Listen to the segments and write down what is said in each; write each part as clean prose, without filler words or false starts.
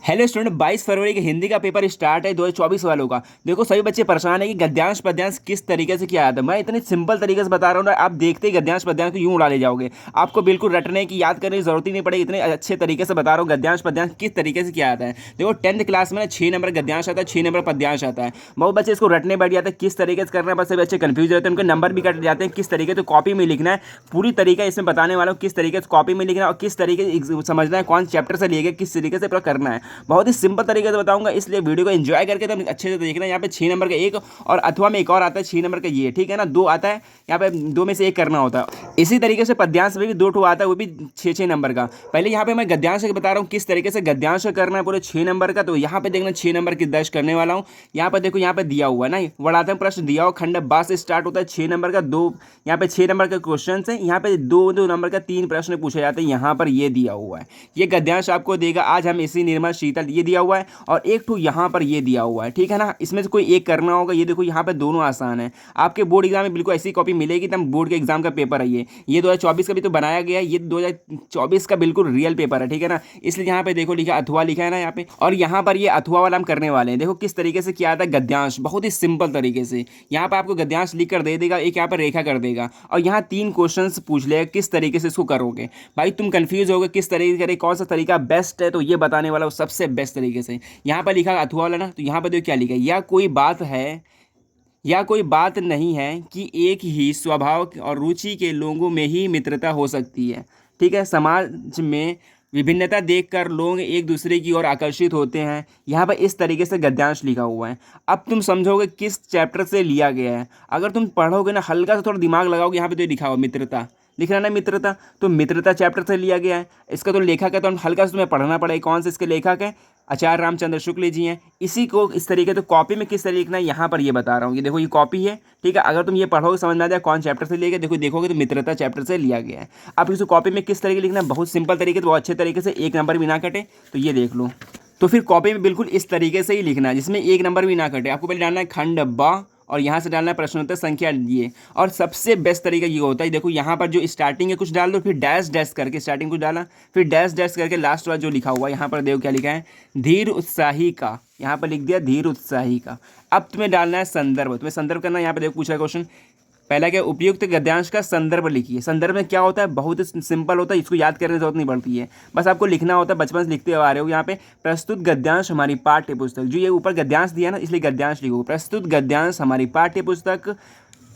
Hello student, 22 फरवरी के हिंदी का paper start है 2024 वालों का। देखो सभी बच्चे परेशान है कि गद्यांश पद्यांश किस तरीके से किया जाता है। मैं इतने सिंपल तरीके से बता रहा हूँ ना, आप देखते ही गद्यांश पद्यांश को यूं उड़ा ले जाओगे। आपको बिल्कुल रटने की याद करने की जरूरत ही नहीं पड़ेगी, इतने अच्छे तरीके से बता रहा हूँ गद्यांश पद्यांश किस तरीके से किया जाता है। देखो 10th क्लास में ना 6 नंबर गद्यांश आता है, 6 नंबर पद्यांश आता है। बहुत बच्चे इसको रटने बैठ जाते हैं किस तरीके से करना है, बस सभी बच्चे कंफ्यूज रहते हैं, उनके नंबर भी कट जाते हैं किस तरीके से कॉपी में लिखना है। पूरी तरीका इसमें बताने वाला हूँ किस तरीके से कॉपी में लिखना है और किस तरीके से समझना है, कौन चैप्टर से लिए गए, किस तरीके से पूरा करना है। बहुत ही सिंपल तरीके से बताऊंगा, इसलिए वीडियो को एंजॉय करके तो अच्छे से देखना। यहाँ पे 6 नंबर का एक और अथवा में एक और आता है 6 नंबर का, ये ठीक है ना, दो आता है। यहाँ पे दो में से एक करना होता है। इसी तरीके से पद्यांश में भी दो ठो आता है, वो भी 6-6 नंबर का। पहले यहाँ पे मैं गद्यांश बता रहा हूँ किस तरीके से गद्यांश करना है पूरे 6 नंबर का। तो यहाँ पे देखना 6 नंबर की दर्ज करने वाला हूँ। यहाँ पर देखो, यहाँ पे दिया हुआ है ना, वर्णात्मक प्रश्न दिया हुआ, खंड बा से स्टार्ट होता है 6 नंबर का। दो यहाँ पे 6 नंबर का क्वेश्चन है, यहाँ पे दो दो नंबर का 3 प्रश्न पूछे जाते हैं। यहाँ पर ये दिया हुआ है, ये गद्यांश आपको देगा। आज हम इसी निर्मल शीतल, ये दिया हुआ है, और एक ठो यहाँ पर ये दिया हुआ है, ठीक है ना। इसमें से कोई एक करना होगा। ये देखो यहाँ पे दोनों आसान है। आपके बोर्ड एग्जाम में बिल्कुल ऐसी कॉपी मिलेगी, तब बोर्ड के एग्जाम का पेपर है ये 2024 का भी तो बनाया गया है, ये 2024 का बिल्कुल रियल पेपर है, ठीक है ना। इसलिए यहाँ पे देखो लिखा अथवा लिखा है ना यहाँ पे, और यहाँ पर ये अथवा वाला हम करने वाले हैं। देखो किस तरीके से किया था गद्यांश, बहुत ही सिंपल तरीके से। यहाँ पर आपको गद्यांश लिख कर दे देगा, एक यहाँ पर रेखा कर देगा, और यहाँ 3 क्वेश्चन पूछ लेगा किस तरीके से इसको करोगे। भाई तुम कंफ्यूज होगे किस तरीके से करें, कौन सा तरीका बेस्ट है, तो ये बताने वाला सबसे बेस्ट तरीके से। यहाँ पर लिखा अथवा वाला ना, तो यहाँ पर देखो क्या लिखा है, या कोई बात है, या कोई बात नहीं है कि एक ही स्वभाव और रुचि के लोगों में ही मित्रता हो सकती है, ठीक है। समाज में विभिन्नता देखकर लोग एक दूसरे की ओर आकर्षित होते हैं। यहाँ पर इस तरीके से गद्यांश लिखा हुआ है। अब तुम समझोगे किस चैप्टर से लिया गया है। अगर तुम पढ़ोगे ना, हल्का सा थोड़ा दिमाग लगाओगे, यहाँ पे तो लिखा हुआ मित्रता, लिख रहा ना मित्रता, तो मित्रता चैप्टर से लिया गया है। इसका तो लेखक है, तो हल्का सा तुम्हें पढ़ना पड़ेगा कौन से इसके लेखक है। आचार्य रामचंद्र शुक्ल जी हैं। इसी को इस तरीके तो कॉपी में किस तरीके लिखना है, यहाँ पर ये बता रहा हूँ। ये देखो ये कॉपी है, ठीक है। अगर तुम ये पढ़ोगे समझ में आ जाए कौन चैप्टर से लिया गया, देखो देखोगे तो मित्रता चैप्टर से लिया गया है। अब इसको कॉपी में किस तरीके लिखना है, बहुत सिंपल तरीके, तो बहुत अच्छे तरीके से, एक नंबर भी ना कटे, तो ये देख लो। तो फिर कॉपी में बिल्कुल इस तरीके से ही लिखना है, जिसमें एक नंबर भी ना कटे। आपको पहले डालना है खंड बा, और यहाँ से डालना है प्रश्नोत्तर संख्या ये। और सबसे बेस्ट तरीका ये होता है, देखो यहाँ पर जो स्टार्टिंग है कुछ डाल दो, फिर डैश डैश करके स्टार्टिंग कुछ डाला, फिर डैश डैश करके लास्ट वाला जो लिखा हुआ है, यहाँ पर देखो क्या लिखा है, धीर उत्साही का, यहाँ पर लिख दिया धीर उत्साही का। अब तुम्हें डालना है संदर्भ, तुम्हें संदर्भ करना है। यहाँ पर देखो पूछा क्वेश्चन पहला क्या, उपयुक्त गद्यांश का संदर्भ लिखिए। संदर्भ में क्या होता है, बहुत ही सिंपल होता है, इसको याद करने की जरूरत नहीं पड़ती है, बस आपको लिखना होता है। बचपन से लिखते आ रहे हो। यहाँ पे प्रस्तुत गद्यांश हमारी पाठ्य पुस्तक, जो ये ऊपर गद्यांश दिया ना, इसलिए गद्यांश लिखो। प्रस्तुत गद्यांश हमारी पाठ्य पुस्तक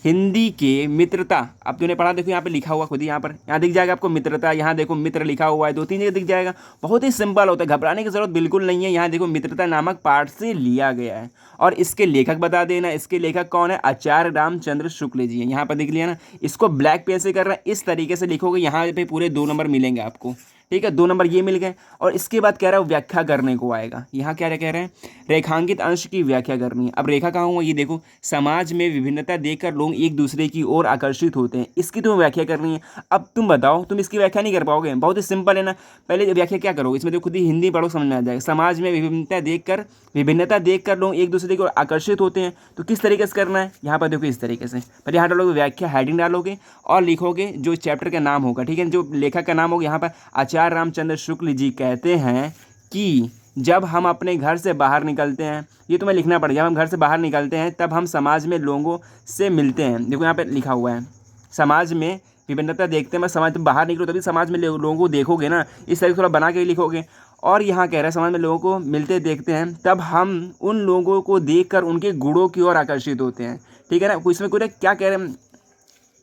हिंदी के मित्रता। अब तूने पढ़ा, देखो यहाँ पे लिखा हुआ खुद ही, यहाँ दिख जाएगा आपको मित्रता। यहाँ देखो मित्र लिखा हुआ है, 2-3 जगह दिख जाएगा। बहुत ही सिंपल होता है, घबराने की जरूरत बिल्कुल नहीं है। यहाँ देखो मित्रता नामक पाठ से लिया गया है, और इसके लेखक बता देना। इसके लेखक कौन है, आचार्य रामचंद्र शुक्ल जी हैं। यहाँ पर दिख लिया ना। इसको ब्लैक पेन से करना है, इस तरीके से लिखोगे, यहाँ पे पूरे 2 नंबर मिलेंगे आपको, ठीक है। 2 नंबर ये मिल गए। और इसके बाद कह रहा है व्याख्या करने को आएगा। यहाँ क्या कह रहे हैं, रेखांकित अंश की व्याख्या करनी है। अब रेखा कहाँ हुआ, ये देखो, समाज में विभिन्नता देखकर लोग एक दूसरे की ओर आकर्षित होते हैं, इसकी तुम्हें व्याख्या करनी है। अब तुम बताओ, तुम इसकी व्याख्या नहीं कर पाओगे, बहुत ही सिंपल है ना। पहले व्याख्या क्या करोगे, इसमें तो खुद ही हिंदी पढ़ो, समझ में आ जाएगा। समाज में विभिन्नता देखकर लोग एक दूसरे की ओर आकर्षित होते हैं, तो किस तरीके से करना है, यहाँ पर देखो इस तरीके से। पहले यहाँ डालोगे व्याख्या, हेडिंग डालोगे, और लिखोगे जो चैप्टर का नाम होगा, ठीक है, जो लेखक का नाम होगा। यहाँ पर आचार्य रामचंद्र शुक्ल जी कहते हैं कि जब हम अपने घर से बाहर निकलते हैं, ये तुम्हें लिखना पड़ेगा, जब हम घर से बाहर निकलते हैं तब हम समाज में लोगों से मिलते हैं। देखो यहाँ पे लिखा हुआ है, समाज में विभिन्नता देखते हैं, मैं समाज में बाहर निकलो तभी समाज में लोगों को देखोगे ना, इस तरह से थोड़ा बना के ही लिखोगे। और यहाँ कह रहा है समाज में लोगों को मिलते देखते हैं, तब हम उन लोगों को देखकर उनके गुणों की ओर आकर्षित होते हैं, ठीक है ना। इसमें कोई क्या कह रहे हैं,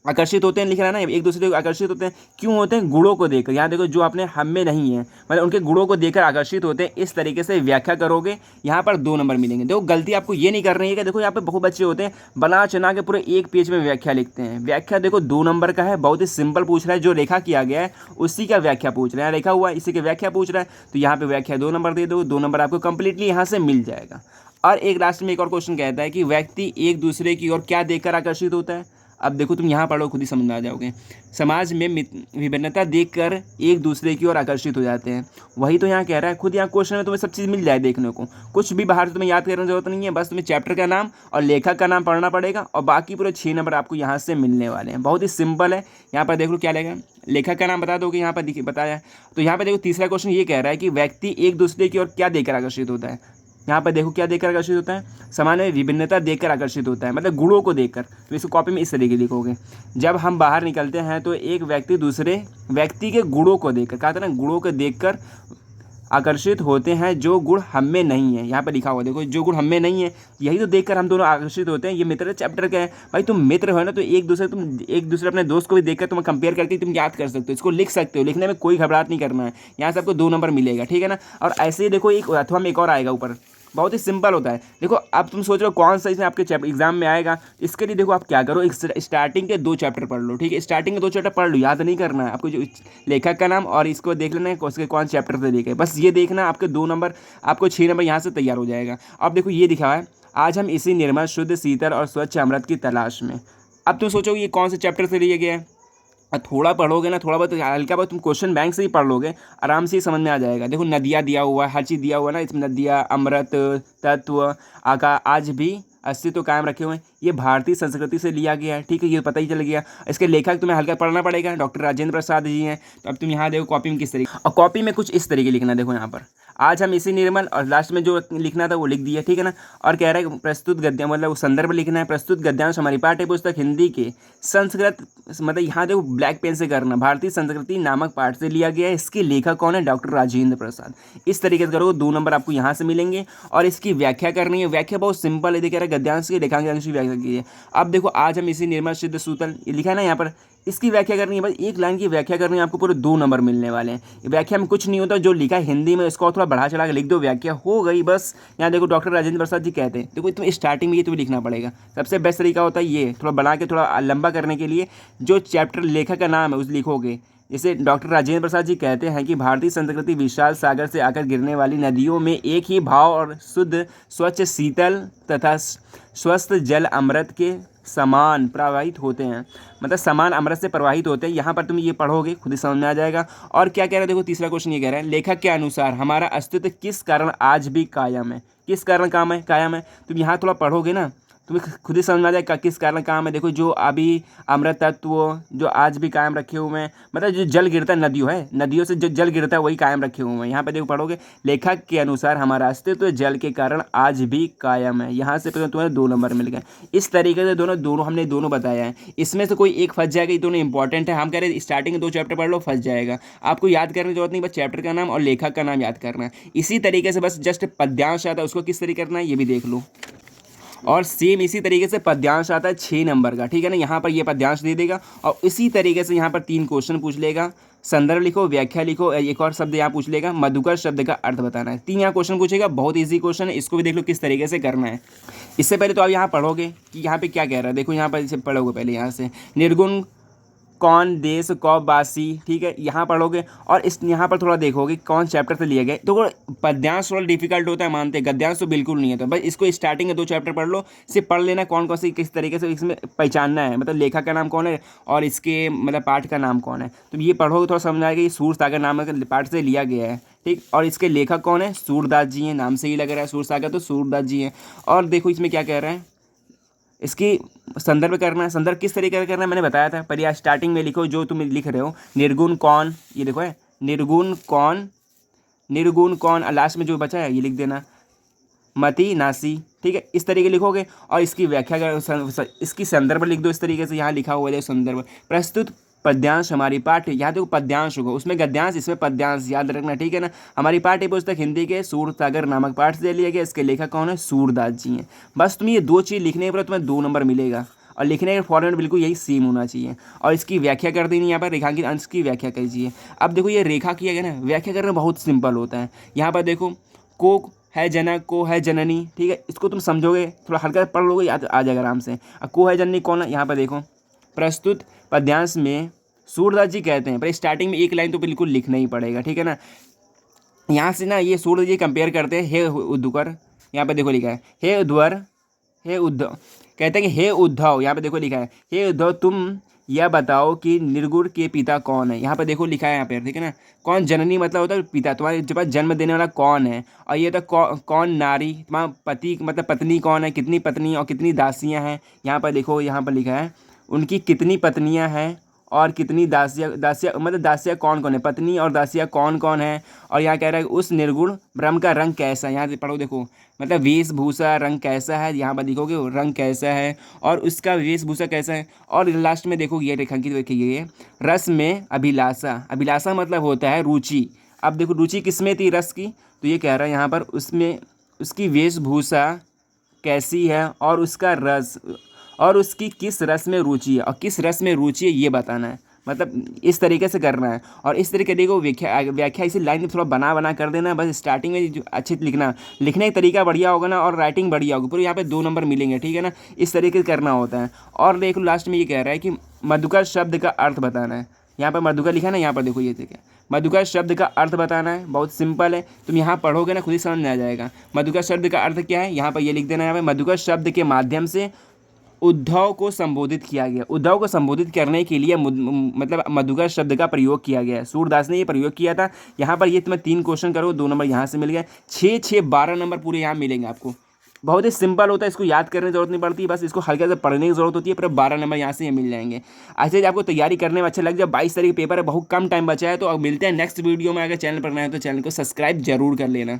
आकर्षित होते हैं लिख रहा है ना, एक दूसरे को आकर्षित होते हैं, क्यों होते हैं, गुणों को देखकर। यहाँ देखो जो अपने हम में नहीं है, मतलब उनके गुणों को देखकर आकर्षित होते हैं। इस तरीके से व्याख्या करोगे, यहाँ पर 2 नंबर मिलेंगे। देखो गलती आपको ये नहीं करनी है कि देखो यहाँ पे बहुत बच्चे होते हैं बना चना के पूरे एक पेज में व्याख्या लिखते हैं। व्याख्या देखो 2 नंबर का है, बहुत ही सिंपल पूछ रहा है, जो रेखा किया गया है उसी का व्याख्या पूछ रहा है। रेखा हुआ इसी की व्याख्या पूछ रहा है, तो यहाँ पे व्याख्या 2 नंबर दे दो, 2 नंबर आपको कंप्लीटली यहाँ से मिल जाएगा। और एक लास्ट में एक और क्वेश्चन कहता है कि व्यक्ति एक दूसरे की ओर क्या देखकर आकर्षित होता है। अब देखो तुम यहाँ पढ़ो, खुद ही समझ में आ जाओगे। समाज में विभिन्नता देखकर एक दूसरे की ओर आकर्षित हो जाते हैं, वही तो यहाँ कह रहा है। खुद यहाँ क्वेश्चन में तुम्हें सब चीज़ मिल जाए देखने को, कुछ भी बाहर से तुम्हें याद करने की जरूरत नहीं है, बस तुम्हें चैप्टर का नाम और लेखक का नाम पढ़ना पड़ेगा, और बाकी पूरे 6 नंबर आपको यहाँ से मिलने वाले हैं। बहुत ही सिंपल है। यहाँ पर देख लो क्या लगेगा, लेखक का नाम बता दोगे, यहाँ पर बताया। तो यहाँ पर देखो तीसरा क्वेश्चन ये कह रहा है कि व्यक्ति एक दूसरे की ओर क्या देखकर आकर्षित होता है। यहाँ पर देखो क्या देखकर आकर्षित होता है, सामान्य विभिन्नता देखकर आकर्षित होता है, मतलब गुणों को देखकर। तो इसको कॉपी में इस तरीके लिखोगे, जब हम बाहर निकलते हैं तो एक व्यक्ति दूसरे व्यक्ति के गुणों को देखकर, कहा था ना, गुणों को देखकर आकर्षित होते हैं जो गुण हम में नहीं है। यहाँ पे लिखा हुआ देखो, जो गुण हम में नहीं है यही तो देखकर हम दोनों आकर्षित होते हैं। ये मित्र चैप्टर का है भाई। तुम मित्र हो ना, तो एक दूसरे अपने दोस्त को भी देखकर तुम कंपेयर करके तुम याद कर सकते हो, इसको लिख सकते हो। लिखने में कोई घबराहट नहीं करना है, यहाँ से आपको 2 नंबर मिलेगा, ठीक है ना। और ऐसे ही देखो एक अथवा में एक और आएगा ऊपर, बहुत ही सिंपल होता है। देखो अब तुम सोच रहे हो कौन सा इसमें आपके एग्जाम में आएगा, इसके लिए देखो आप क्या करो, स्टार्टिंग के 2 चैप्टर पढ़ लो, ठीक है। स्टार्टिंग के 2 चैप्टर पढ़ लो, याद नहीं करना है आपको, जो लेखक का नाम और इसको देख लेना है उसके कौन चैप्टर से लेके, बस ये देखना, आपके 2 नंबर, आपको 6 नंबर यहाँ से तैयार हो जाएगा। अब देखो ये दिखा है, आज हम इसी निर्मल शुद्ध शीतल और स्वच्छ अमृत की तलाश में। अब तुम सोचो ये कौन से चैप्टर से लिया गया है, और थोड़ा पढ़ोगे ना, थोड़ा बहुत हल्का बहुत तुम क्वेश्चन बैंक से ही पढ़ लोगे, आराम से ही समझ में आ जाएगा। देखो नदियाँ दिया हुआ है, हर चीज़ दिया हुआ है ना इसमें, नदियाँ, अमृत, तत्व, आका, आज भी अस्तित्व कायम रखे हुए हैं, ये भारतीय संस्कृति से लिया गया है, ठीक है, ये पता ही चल गया। इसके लेखक तुम्हें हल्का पढ़ना पड़ेगा, डॉक्टर राजेंद्र प्रसाद जी हैं। तो अब तुम यहाँ देखो कॉपी में किस तरीके, और कॉपी में कुछ इस तरीके लिखना, देखो यहाँ पर आज हम इसी निर्मल, और लास्ट में जो लिखना था वो लिख दिया, ठीक है ना। और कह रहा है प्रस्तुत गद्य, मतलब वो संदर्भ लिखना है, प्रस्तुत गद्यांश हमारी पाठ्य पुस्तक हिंदी के संस्कृत, मतलब यहाँ देखो ब्लैक पेन से करना, भारतीय संस्कृति नामक पाठ से लिया गया है। इसके लेखक कौन है, डॉक्टर राजेंद्र प्रसाद। इस तरीके से करोगे 2 नंबर आपको यहाँ से मिलेंगे। और इसकी व्याख्या करनी है, व्याख्या बहुत सिंपल है, देखिए रहा है गद्यांश की रेखांश की व्याख्या की है। अब देखो आज हम इसी निर्मल शुद्ध शीतल, ये लिखा है ना यहाँ पर, इसकी व्याख्या करनी है, बस 1 लाइन की व्याख्या करनी है, आपको पूरे 2 नंबर मिलने वाले हैं। व्याख्या में कुछ नहीं होता, जो लिखा है हिंदी में इसको थोड़ा बढ़ा चढ़ा के लिख दो, व्याख्या हो गई बस। यहाँ देखो डॉक्टर राजेंद्र प्रसाद जी कहते हैं, देखो तुम्हें स्टार्टिंग में ये तुम्हें लिखना पड़ेगा। सबसे बेस्ट तरीका होता है ये, थोड़ा बढ़ा के थोड़ा लंबा करने के लिए जो चैप्टर लेखक का नाम है उस लिखोगे। जैसे डॉक्टर राजेंद्र प्रसाद जी कहते हैं कि भारतीय संस्कृति विशाल सागर से आकर गिरने वाली नदियों में एक ही भाव और शुद्ध स्वच्छ शीतल तथा स्वस्थ जल अमृत के समान प्रवाहित होते हैं, मतलब समान अमृत से प्रवाहित होते हैं। यहाँ पर तुम ये पढ़ोगे खुद ही समझ में आ जाएगा। और क्या कह रहा है, देखो तीसरा क्वेश्चन ये कह रहा है, लेखक के अनुसार हमारा अस्तित्व किस कारण आज भी कायम है, किस कारण कायम है। तुम यहाँ थोड़ा पढ़ोगे ना, तुम्हें खुद ही समझ में आ जाएगा किस कारण काम है। देखो जो अभी अमृत तत्व जो आज भी कायम रखे हुए हैं, मतलब जो जल गिरता है नदियों है, नदियों से जो जल गिरता है वही कायम रखे हुए हैं। यहाँ पे देखो पढ़ोगे, लेखक के अनुसार हमारा अस्तित्व जल के कारण आज भी कायम है। यहाँ से तुम्हें 2 नंबर मिल गए। इस तरीके से दोनों हमने दोनों बताया है, इसमें से कोई एक फंस जाएगा, ये दोनों इंपॉर्टेंट है। हम कह रहे हैं स्टार्टिंग के 2 चैप्टर पढ़ लो, फंस जाएगा। आपको याद करने की जरूरत नहीं, बस चैप्टर का नाम और लेखक का नाम याद करना है। इसी तरीके से बस जस्ट पद्यांश आता है, उसको किस तरीके करना है ये भी देख लो। और सेम इसी तरीके से पद्यांश आता है 6 नंबर का, ठीक है ना। यहाँ पर ये पद्यांश दे देगा और इसी तरीके से यहाँ पर 3 क्वेश्चन पूछ लेगा, संदर्भ लिखो, व्याख्या लिखो, एक और शब्द यहाँ पूछ लेगा, मधुकर शब्द का अर्थ बताना है। 3 यहाँ क्वेश्चन पूछेगा, बहुत ईजी क्वेश्चन है, इसको भी देख लो किस तरीके से करना है। इससे पहले तो आप यहाँ पढ़ोगे कि यहाँ पे क्या कह रहा है, देखो यहाँ पर इसे पढ़ोगे पहले, यहाँ से निर्गुण कौन देश कौबासी, ठीक है, यहाँ पढ़ोगे। और इस यहाँ पर थोड़ा देखोगे कौन चैप्टर से लिए गए। तो पद्यांश थोड़ा डिफिकल्ट होता है मानते हैं, गद्यांश तो बिल्कुल नहीं है। तो बस इसको स्टार्टिंग के 2 चैप्टर पढ़ लो, सिर्फ पढ़ लेना कौन कौन सी किस तरीके से इसमें पहचानना है, मतलब लेखक का नाम कौन है और इसके मतलब पाठ का नाम कौन है। तो ये पढ़ोगे थोड़ा समझ आएगा, ये सूरसागर नाम के पाठ से लिया गया है, ठीक। और इसके लेखक कौन है, सूरदास जी हैं, नाम से ही लग रहा है सूरसागर, तो सूरदास जी हैं। और देखो इसमें क्या कह रहा है, इसकी संदर्भ करना है। संदर्भ किस तरीके का करना है मैंने बताया था, पर या स्टार्टिंग में लिखो जो तुम लिख रहे हो, निर्गुण कौन, ये देखो है निर्गुण कौन, लास्ट में जो बचा है ये लिख देना, मति नासी, ठीक है, इस तरीके लिखोगे। और इसकी व्याख्या इसकी संदर्भ लिख दो इस तरीके से, यहाँ लिखा हुआ है संदर्भ, प्रस्तुत पद्यांश हमारी पाठ्य, यहाँ देखो पद्यांश होगा, उसमें गद्यांश इसमें पद्यांश, याद रखना, ठीक है ना। हमारी पाठ्य पुस्तक हिंदी के सूरसागर नामक पाठ से लिया गया, इसके लेखक कौन है, सूरदास जी हैं। बस तुम्हें ये 2 चीज़ लिखने पर तुम्हें 2 नंबर मिलेगा, और लिखने का फॉर्मेट बिल्कुल यही सेम होना चाहिए। और इसकी व्याख्या कर देनी, यहाँ पर रेखांकित अंश की व्याख्या कीजिए। अब देखो ये रेखा किया गया ना, व्याख्या करना बहुत सिंपल होता है। यहाँ पर देखो को है जनक, को है जननी, ठीक है, इसको तुम समझोगे, थोड़ा हल्का पढ़ लोगे, याद आ जाएगा आराम से। को है जननी कौन है, यहाँ पर देखो प्रस्तुत पद्यांश में सूरदास जी कहते हैं, पर स्टार्टिंग में 1 लाइन तो बिल्कुल लिखना ही पड़ेगा, ठीक है ना। यहाँ से ना ये सूरदास जी कंपेयर करते हैं, हे उद्धकर, यहाँ पे देखो लिखा है हे उद्धवर, हे उद्धव, कहते हैं कि हे उद्धव, यहाँ पे देखो लिखा है हे उद्धव तुम यह बताओ कि निर्गुण के पिता कौन है। यहाँ पे देखो लिखा है यहाँ पे, ठीक है ना। कौन जननी मतलब होता है पिता, तुम्हारे पास जन्म देने वाला कौन है। और ये तो कौन नारी, तुम्हारा पति मतलब पत्नी कौन है, कितनी पत्नी और कितनी दासियाँ हैं। यहाँ पर देखो यहाँ पर लिखा है उनकी कितनी पत्नियाँ हैं और कितनी दासिया दासिया मतलब दासिया कौन कौन है, पत्नी और दासिया कौन कौन है। और यहाँ कह रहा है कि उस निर्गुण ब्रह्म का रंग कैसा है, यहाँ से पढ़ो देखो, मतलब वेशभूषा रंग कैसा है, यहाँ पर देखोगे रंग कैसा है और उसका वेशभूषा कैसा है। और लास्ट में देखो ये रेखांकित देखिए, ये रस में अभिलाषा, अभिलाषा मतलब होता है रुचि। अब देखो रुचि किसमें थी, रस की, तो ये कह रहा है यहाँ पर उसमें उसकी वेशभूषा कैसी है और उसका रस, और उसकी किस रस में रुचि है, और किस रस में रुचि है ये बताना है। मतलब इस तरीके से करना है। और इस तरीके देखो व्याख्या व्याख्या इसी लाइन में थोड़ा बना बना कर देना, बस स्टार्टिंग में जो अच्छे से लिखना, लिखने का तरीका बढ़िया होगा ना और राइटिंग बढ़िया होगी, पूरे यहाँ पे 2 नंबर मिलेंगे, ठीक है ना। इस तरीके से करना होता है। और देखो लास्ट में ये कह रहा है कि मधुकर शब्द का अर्थ बताना है। यहाँ पर मधुकर लिखा है ना, यहाँ पर देखो ये ठीक है, मधुकर शब्द का अर्थ बताना है, बहुत सिंपल है, तुम यहाँ पढ़ोगे ना खुद ही समझ में आ जाएगा। मधुकर शब्द का अर्थ क्या है, यहाँ पर ये लिख देना है, यहाँ पे मधुकर शब्द के माध्यम से उद्धव को संबोधित किया गया। उद्धव को संबोधित करने के लिए मतलब मधुकर शब्द का प्रयोग किया गया है, सूरदास ने ये प्रयोग किया था। यहाँ पर ये तुम्हें 3 क्वेश्चन करो, 2 नंबर यहाँ से मिल गए, 6 6 12 नंबर पूरे यहाँ मिलेंगे आपको। बहुत ही सिंपल होता है, इसको याद करने की जरूरत नहीं पड़ती, बस इसको हल्के से पढ़ने की जरूरत होती है, पर 12 नंबर यहाँ से ये मिल जाएंगे। ऐसे ही आपको तैयारी करने में अच्छा लग जाए, 22 तारीख पेपर है, बहुत कम टाइम बचा है। तो अब मिलते हैं नेक्स्ट वीडियो में। अगर चैनल पर नए हैं तो चैनल को सब्सक्राइब जरूर कर लेना।